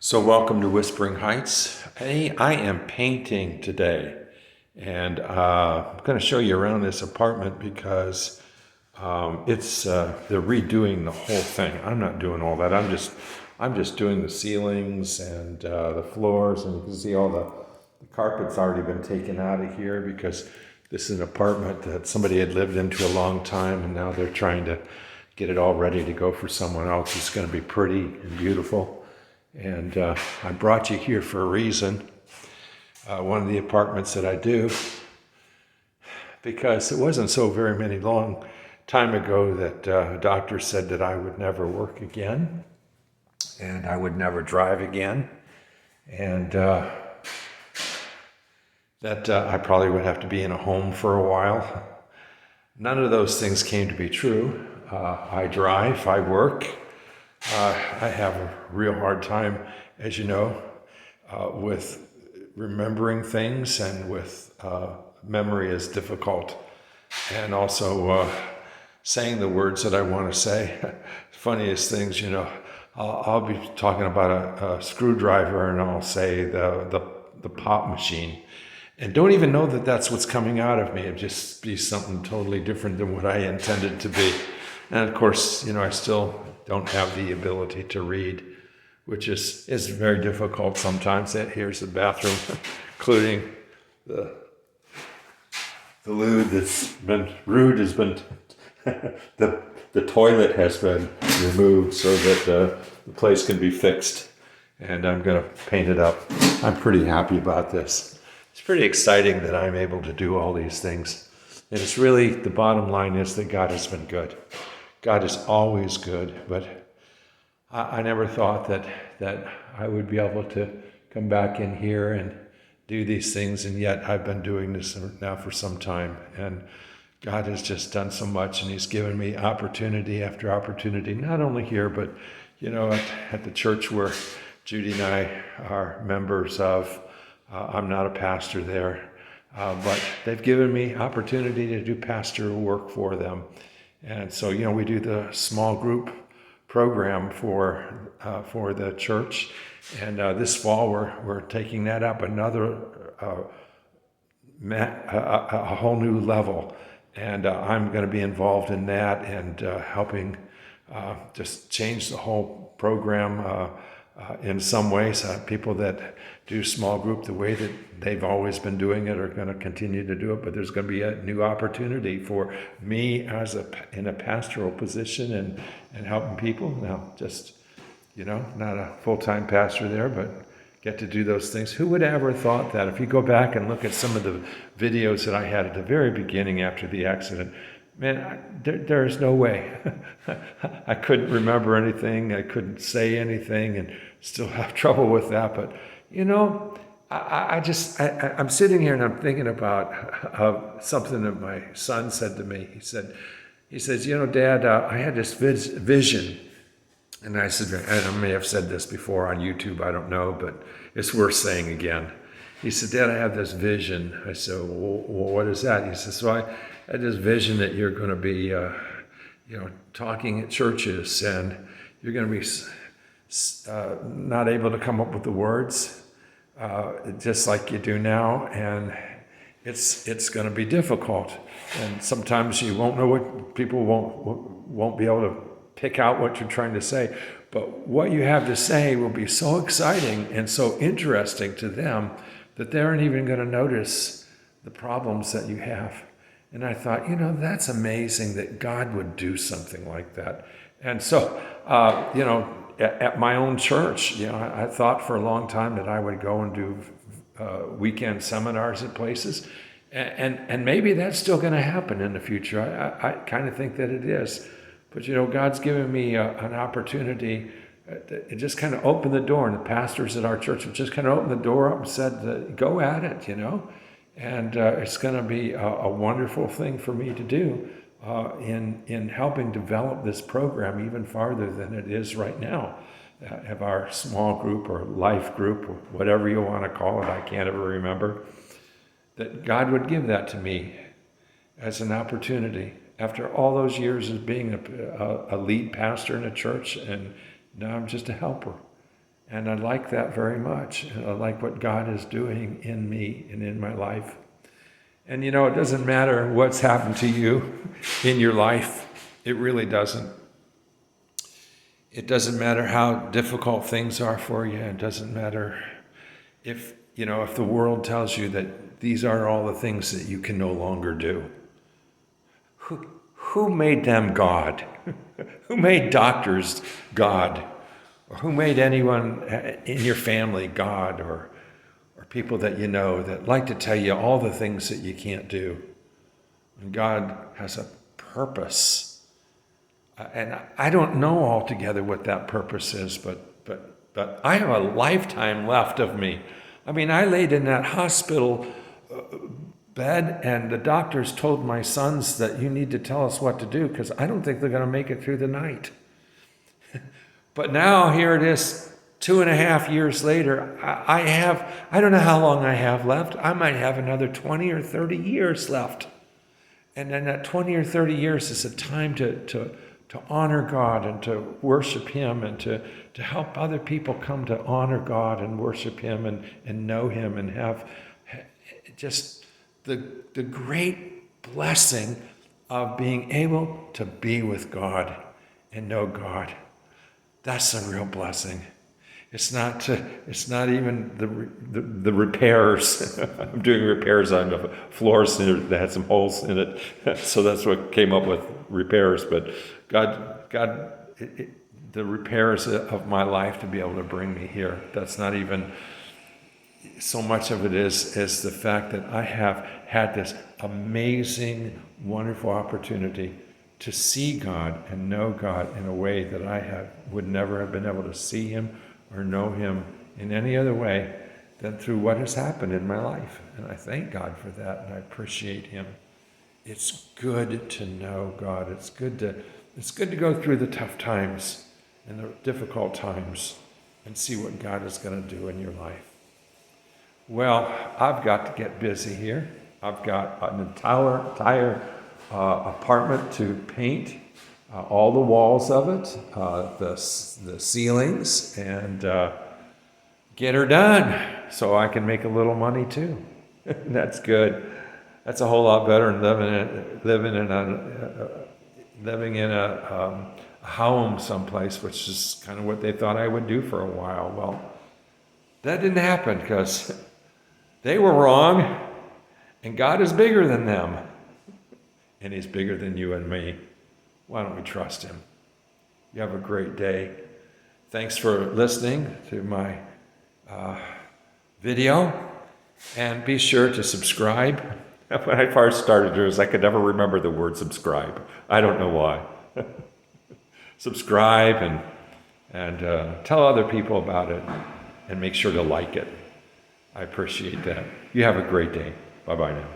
So welcome to Whispering Heights. Hey, I am painting today, and I'm going to show you around this apartment because it's they're redoing the whole thing. I'm not doing all that. I'm just doing the ceilings and the floors, and you can see all the carpet's already been taken out of here because this is an apartment that somebody had lived into a long time, and now they're trying to get it all ready to go for someone else. It's going to be pretty and beautiful. And I brought you here for a reason, one of the apartments that I do, because it wasn't so very many long time ago that a doctor said that I would never work again, and I would never drive again, and that I probably would have to be in a home for a while. None of those things came to be true. I drive, I work. I have a real hard time, as you know, with remembering things, and with memory is difficult, and also saying the words that I want to say. Funniest things, I'll be talking about a screwdriver, and I'll say the pop machine, and don't even know that that's what's coming out of me. It'd just be something totally different than what I intended to be. And of course, I still don't have the ability to read, which is very difficult sometimes. Here's the bathroom, including the loo that's been rude has been the toilet has been removed so that the place can be fixed, and I'm going to paint it up. I'm pretty happy about this. It's pretty exciting that I'm able to do all these things, and it's really, the bottom line is that God has been good. God is always good, but I never thought that I would be able to come back in here and do these things, and yet I've been doing this now for some time, and God has just done so much, and He's given me opportunity after opportunity, not only here, but at the church where Judy and I are members of. I'm not a pastor there, but they've given me opportunity to do pastoral work for them. And so, we do the small group program for the church, and this fall we're taking that up another a whole new level, and I'm going to be involved in that, and helping just change the whole program in some ways. People that do small group the way that they've always been doing it are going to continue to do it, but there's going to be a new opportunity for me in a pastoral position, and helping people. Now, just, not a full-time pastor there, but get to do those things. Who would ever thought that? If you go back and look at some of the videos that I had at the very beginning after the accident, man, there's no way. I couldn't remember anything. I couldn't say anything, and still have trouble with that. But, I'm sitting here and I'm thinking about something that my son said to me. He says, Dad, I had this vision. And I said, and I may have said this before on YouTube, I don't know, but it's worth saying again. He said, Dad, I have this vision. I said, well, what is that? He says, so I had this vision that you're going to be, talking at churches, and you're going to be not able to come up with the words, just like you do now, and it's going to be difficult. And sometimes you won't know what people won't be able to pick out what you're trying to say, but what you have to say will be so exciting and so interesting to them that they aren't even going to notice the problems that you have. And I thought, that's amazing that God would do something like that. And so, at my own church, I thought for a long time that I would go and do weekend seminars at places, and maybe that's still going to happen in the future. I kind of think that it is. But, God's given me an opportunity. It just kind of opened the door, and the pastors at our church have just kind of opened the door up and said, go at it, And it's going to be a wonderful thing for me to do in helping develop this program even farther than it is right now. Have our small group or life group, or whatever you want to call it, I can't ever remember, that God would give that to me as an opportunity. After all those years of being a lead pastor in a church, and now I'm just a helper. And I like that very much. And I like what God is doing in me and in my life. And it doesn't matter what's happened to you in your life. It really doesn't. It doesn't matter how difficult things are for you. It doesn't matter if the world tells you that these are all the things that you can no longer do. Who made them God? Who made doctors God? Or who made anyone in your family God, or people that you know that like to tell you all the things that you can't do? And God has a purpose. And I don't know altogether what that purpose is, but I have a lifetime left of me. I mean, I laid in that hospital bed, and the doctors told my sons that you need to tell us what to do because I don't think they're going to make it through the night. But now here it is, 2.5 years later. I don't know how long I have left. I might have another 20 or 30 years left. And then that 20 or 30 years is a time to honor God and to worship Him, and to help other people come to honor God and worship Him and know Him, and have just the great blessing of being able to be with God and know God. That's a real blessing. It's not even the repairs. I'm doing repairs on the floors that had some holes in it, so that's what came up with repairs. But God, the repairs of my life to be able to bring me here. That's not even so much of it is the fact that I have had this amazing, wonderful opportunity to see God and know God in a way that I would never have been able to see Him or know Him in any other way than through what has happened in my life. And I thank God for that, and I appreciate Him. It's good to know God. It's good to go through the tough times and the difficult times and see what God is going to do in your life. Well, I've got to get busy here. I've got an entire apartment to paint, all the walls of it, the ceilings, and get her done so I can make a little money too. That's good. That's a whole lot better than living in a home someplace, which is kind of what they thought I would do for a while. Well, that didn't happen because they were wrong, and God is bigger than them. And He's bigger than you and me. Why don't we trust Him? You have a great day. Thanks for listening to my video. And be sure to subscribe. When I first started this, I could never remember the word subscribe. I don't know why. Subscribe and tell other people about it, and make sure to like it. I appreciate that. You have a great day. Bye-bye now.